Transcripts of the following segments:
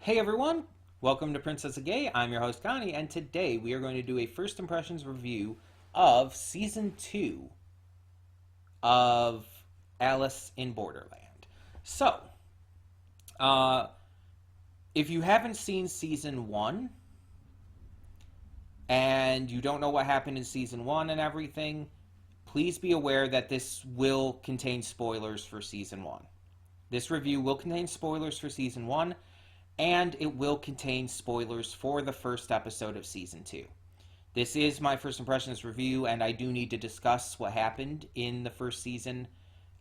Hey everyone, welcome to Princess of Gay. I'm your host Connie, and today we are going to do a first impressions review of season 2 of Alice in Borderland. So, uh, if you haven't seen season 1 and you don't know what happened in season 1 and everything, please be aware that this will contain spoilers for season 1. This review will contain spoilers for season 1, and it will contain spoilers for the first episode of season 2. This is my first impressions review, and I do need to discuss what happened in the first season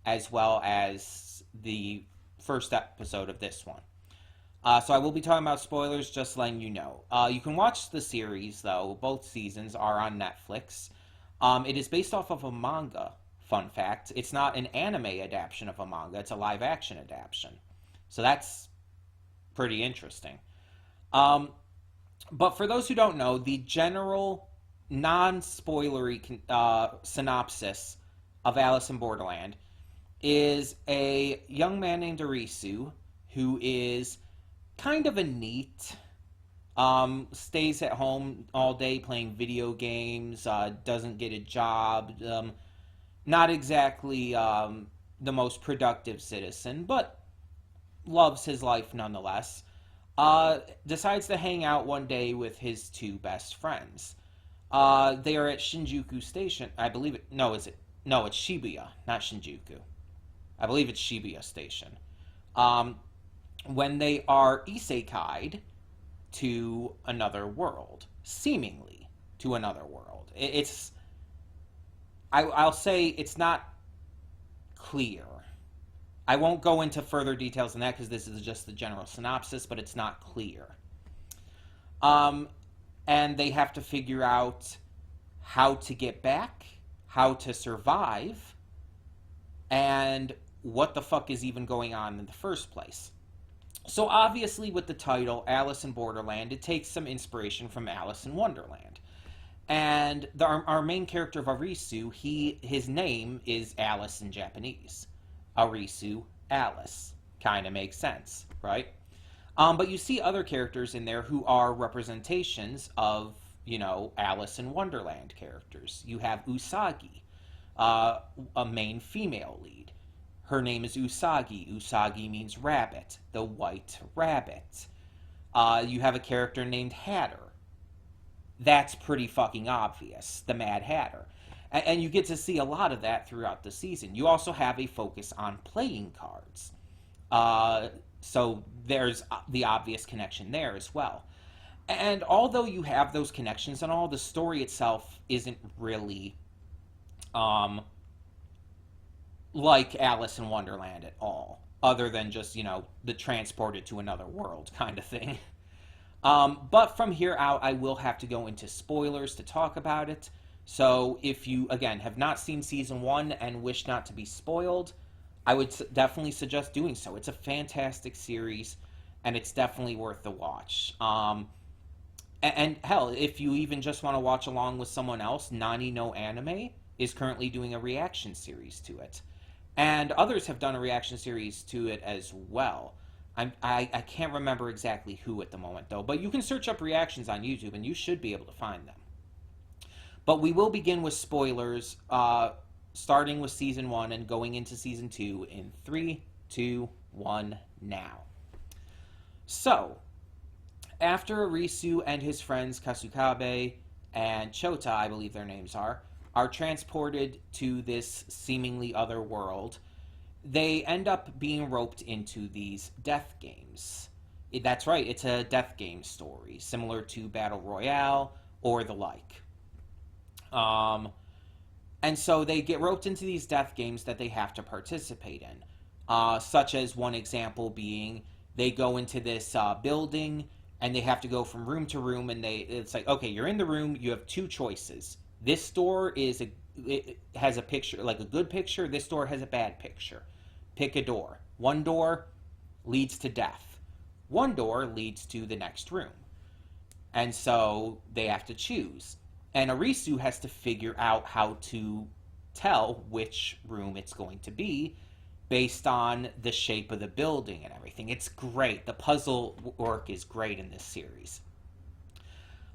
as well as the first episode of this one. So I will be talking about spoilers, just letting you know. You can watch the series, though. Both seasons are on Netflix. It is based off of a manga, fun fact. It's not an anime adaptation of a manga, it's a live-action adaptation. So that's pretty interesting. But for those who don't know, the general non-spoilery synopsis of Alice in Borderland is a young man named Arisu who is kind of a neat, stays at home all day playing video games, doesn't get a job, not exactly the most productive citizen, but loves his life nonetheless, decides to hang out one day with his two best friends. They are at Shinjuku Station. I believe it. No, is it? No, it's Shibuya, not Shinjuku. I believe it's Shibuya Station. When they are isekai'd to another world, seemingly to another world. It's. I'll say it's not clear. I won't go into further details than that because this is just the general synopsis, but it's not clear. And they have to figure out how to get back, how to survive, and what the fuck is even going on in the first place. So obviously with the title, Alice in Borderland, it takes some inspiration from Alice in Wonderland. And our main character of Arisu, his name is Alice in Japanese. Arisu, Alice. Kind of makes sense, right? But you see other characters in there who are representations of, Alice in Wonderland characters. You have Usagi, a main female lead. Her name is Usagi. Usagi means rabbit, the white rabbit. You have a character named Hatter. That's pretty fucking obvious, the Mad Hatter. And you get to see a lot of that throughout the season. You also have a focus on playing cards. So there's the obvious connection there as well. And although you have those connections and all, the story itself isn't really like Alice in Wonderland at all. Other than just, the transported to another world kind of thing. But from here out, I will have to go into spoilers to talk about it. So if you, again, have not seen season 1 and wish not to be spoiled, I would definitely suggest doing so. It's a fantastic series, and it's definitely worth the watch. And hell, if you even just want to watch along with someone else, Nani no Anime is currently doing a reaction series to it. And others have done a reaction series to it as well. I can't remember exactly who at the moment, though, but you can search up reactions on YouTube, and you should be able to find them. But we will begin with spoilers, starting with Season 1 and going into Season 2 in 3, 2, 1, now. So, after Arisu and his friends Kasukabe and Chota, I believe their names are transported to this seemingly other world, they end up being roped into these death games. That's right, it's a death game story, similar to Battle Royale or the like. And so they get roped into these death games that they have to participate in. Such as one example being, they go into this building, and they have to go from room to room, and it's like, okay, you're in the room, you have two choices. This door it has a picture, like a good picture, this door has a bad picture. Pick a door. One door leads to death. One door leads to the next room. And so they have to choose. And Arisu has to figure out how to tell which room it's going to be based on the shape of the building and everything. It's great. The puzzle work is great in this series.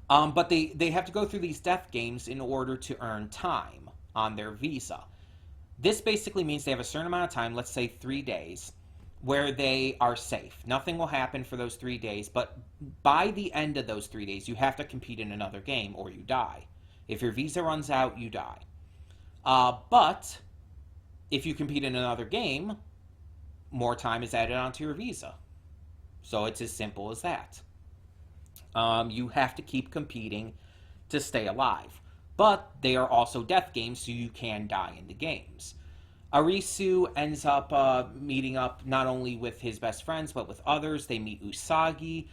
But they have to go through these death games in order to earn time on their visa. This basically means they have a certain amount of time, let's say 3 days, where they are safe. Nothing will happen for those 3 days, but by the end of those 3 days, you have to compete in another game or you die. If your visa runs out, you die. But if you compete in another game, more time is added onto your visa. So it's as simple as that. You have to keep competing to stay alive. But they are also death games, so you can die in the games. Arisu ends up meeting up not only with his best friends, but with others. They meet Usagi.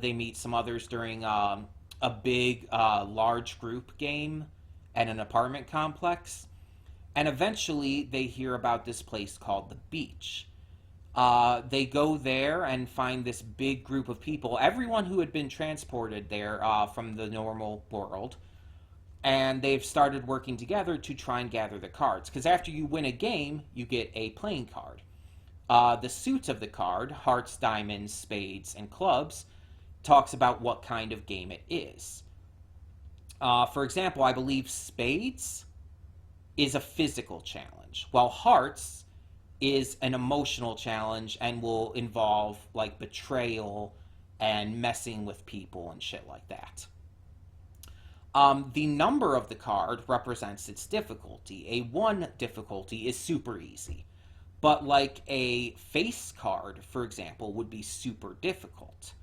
They meet some others during a big, large group game at an apartment complex. And eventually, they hear about this place called the beach. They go there and find this big group of people, everyone who had been transported there from the normal world. And they've started working together to try and gather the cards. Because after you win a game, you get a playing card. The suit of the card, hearts, diamonds, spades, and clubs, talks about what kind of game it is. For example, I believe spades is a physical challenge, while hearts is an emotional challenge and will involve like betrayal and messing with people and shit like that. The number of the card represents its difficulty. A 1 difficulty is super easy, but like a face card, for example, would be super difficult.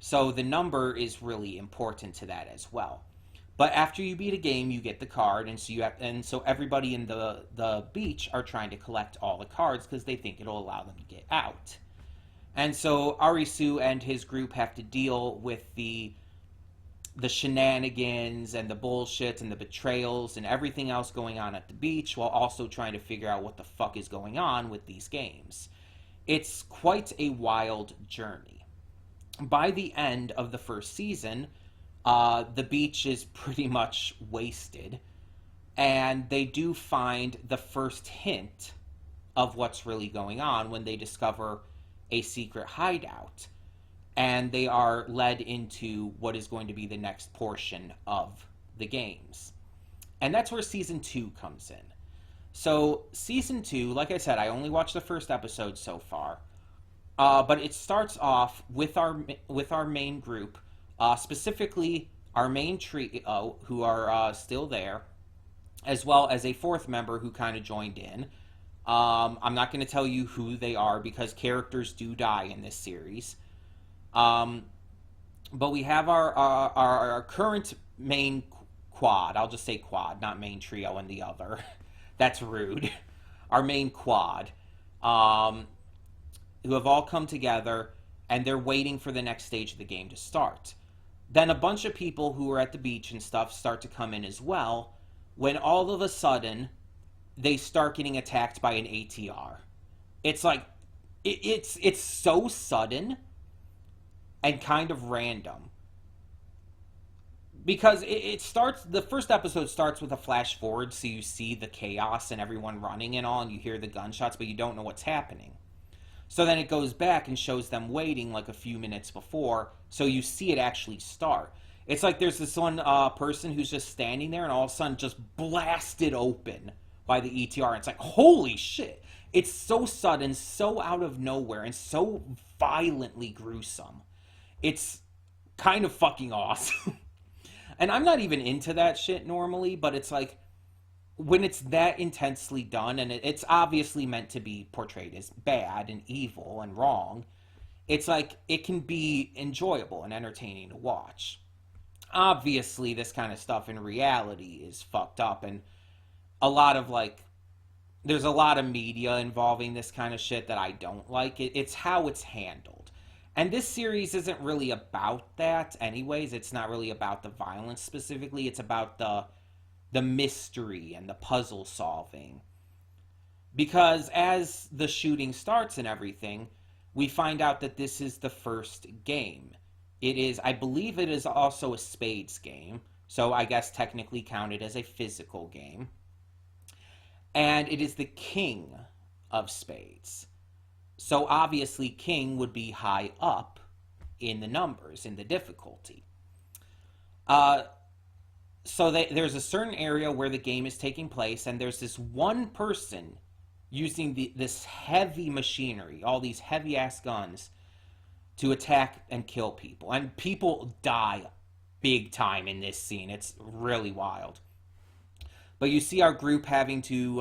So the number is really important to that as well. But after you beat a game, you get the card, and so everybody in the beach are trying to collect all the cards because they think it'll allow them to get out. And so Arisu and his group have to deal with the shenanigans and the bullshit and the betrayals and everything else going on at the beach, while also trying to figure out what the fuck is going on with these games. It's quite a wild journey. By the end of the first season, the beach is pretty much wasted, and they do find the first hint of what's really going on when they discover a secret hideout, and they are led into what is going to be the next portion of the games. And that's where Season 2 comes in. So, Season 2, like I said, I only watched the first episode so far, but it starts off with our main group, specifically our main trio, who are still there, as well as a fourth member who kind of joined in. I'm not going to tell you who they are because characters do die in this series. But we have our current main quad. I'll just say quad, not main trio and the other. That's rude. Our main quad, who have all come together, and they're waiting for the next stage of the game to start. Then a bunch of people who are at the beach and stuff start to come in as well, when all of a sudden they start getting attacked by an ATR. It's like it's so sudden and kind of random, because it starts, the first episode starts with a flash forward, so you see the chaos and everyone running and all, and you hear the gunshots, but you don't know what's happening. So then it goes back and shows them waiting like a few minutes before, so you see it actually start. It's like there's this one person who's just standing there and all of a sudden just blasted open by the ETR. And it's like, holy shit. It's so sudden, so out of nowhere, and so violently gruesome. It's kind of fucking awesome. And I'm not even into that shit normally, but it's like, when it's that intensely done, and it's obviously meant to be portrayed as bad and evil and wrong, it's like, it can be enjoyable and entertaining to watch. Obviously, this kind of stuff in reality is fucked up, and a lot of, like, there's a lot of media involving this kind of shit that I don't like. It's how it's handled. And this series isn't really about that anyways. It's not really about the violence specifically. It's about the mystery and the puzzle solving. Because as the shooting starts and everything, we find out that this is the first game. It is, I believe it is also a spades game, so I guess technically counted as a physical game. And it is the king of spades. So obviously, king would be high up in the numbers, in the difficulty. Uh, there's a certain area where the game is taking place, and there's this one person using this heavy machinery, all these heavy ass guns, to attack and kill people. And people die big time in this scene. It's really wild. But you see our group having to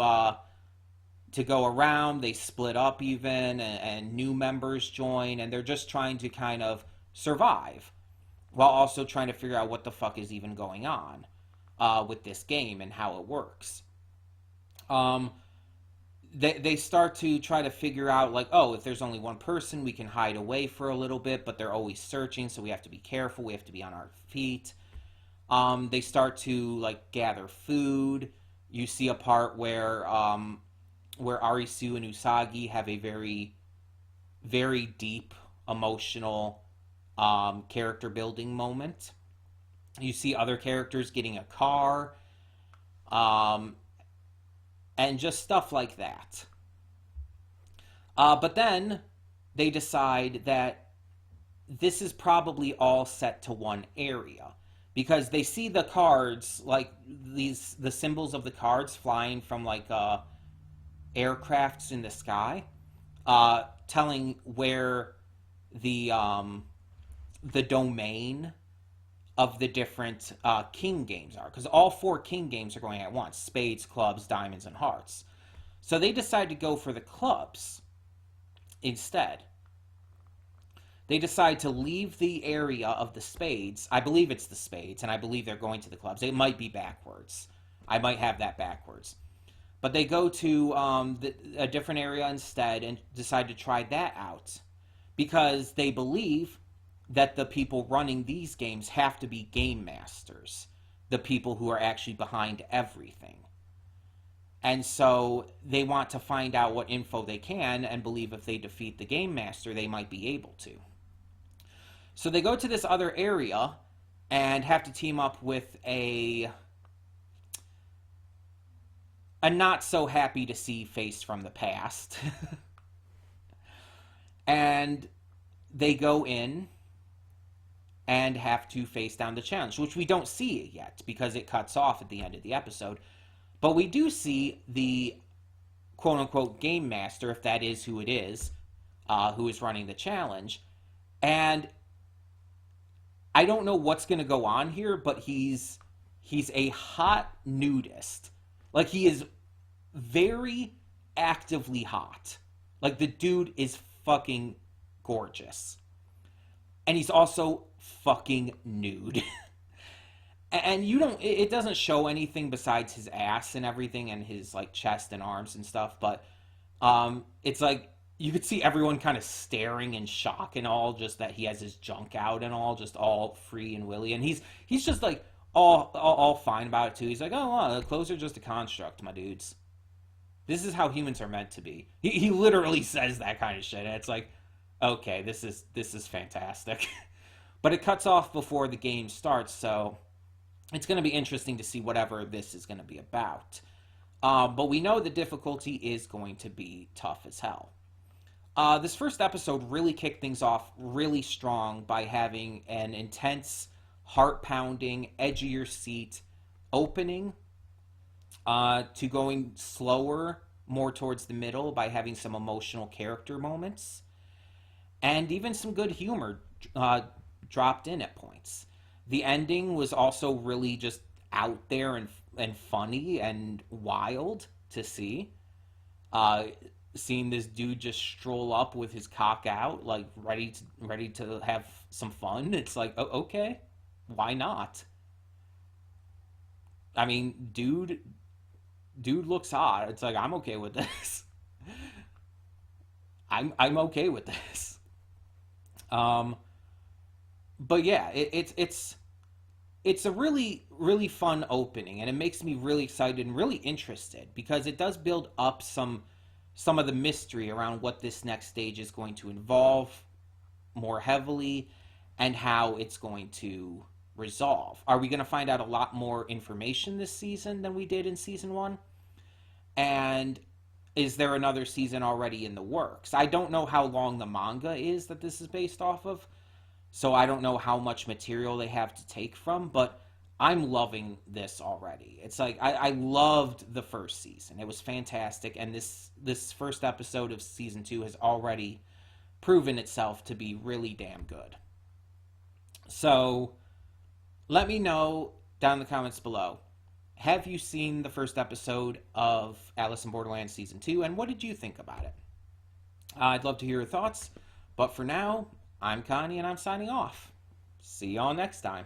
go around. They split up even, and new members join, and they're just trying to kind of survive while also trying to figure out what the fuck is even going on with this game and how it works. They start to try to figure out, like, oh, if there's only one person, we can hide away for a little bit, but they're always searching, so we have to be careful. We have to be on our feet. They start to, like, gather food. You see a part where Arisu and Usagi have a very, very deep, emotional character building moment. You see other characters getting a car, and just stuff like that. But then they decide that this is probably all set to one area, because they see the cards, like the symbols of the cards flying from like aircrafts in the sky, telling where the domain of the different king games are, because all 4 king games are going at once: spades, clubs, diamonds, and hearts. So they decide to go for the clubs instead. They decide to leave the area of the spades. I believe it's the spades, and I believe they're going to the clubs. It might be backwards. I might have that backwards. But they go to a different area instead and decide to try that out, because they believe that the people running these games have to be game masters, the people who are actually behind everything. And so they want to find out what info they can, and believe if they defeat the game master, they might be able to. So they go to this other area and have to team up with a not so happy to see face from the past. And they go in and have to face down the challenge, which we don't see it yet because it cuts off at the end of the episode. But we do see the quote-unquote game master, if that is who it is, who is running the challenge. And I don't know what's going to go on here, but he's a hot nudist. Like, he is very actively hot. Like, the dude is fucking gorgeous. And he's also fucking nude. And it doesn't show anything besides his ass and everything, and his, like, chest and arms and stuff, but it's like you could see everyone kind of staring in shock and all, just that he has his junk out and all, just all free and willy. And he's just like all fine about it too. He's like, oh, well, the clothes are just a construct, my dudes. This is how humans are meant to be. He literally says that kind of shit. And it's like, okay, this is fantastic. But it cuts off before the game starts, so it's going to be interesting to see whatever this is going to be about. But we know the difficulty is going to be tough as hell. This first episode really kicked things off really strong by having an intense, heart-pounding, edge-of-your-seat opening, to going slower, more towards the middle, by having some emotional character moments, and even some good humor dropped in at points. The ending was also really just out there and funny and wild to see. Seeing this dude just stroll up with his cock out, like ready to have some fun. It's like, oh, okay, why not? I mean, dude looks hot. It's like, I'm okay with this. I'm okay with this. But yeah, it's a really, really fun opening, and it makes me really excited and really interested, because it does build up some of the mystery around what this next stage is going to involve more heavily, and how it's going to resolve. Are we going to find out a lot more information this season than we did in season 1? And is there another season already in the works? I don't know how long the manga is that this is based off of, so I don't know how much material they have to take from, but I'm loving this already. It's like I loved the first season. It was fantastic, and this first episode of season 2 has already proven itself to be really damn good. So let me know down in the comments below. Have you seen the first episode of Alice in Borderland Season 2, and what did you think about it? I'd love to hear your thoughts, but for now, I'm Connie, and I'm signing off. See y'all next time.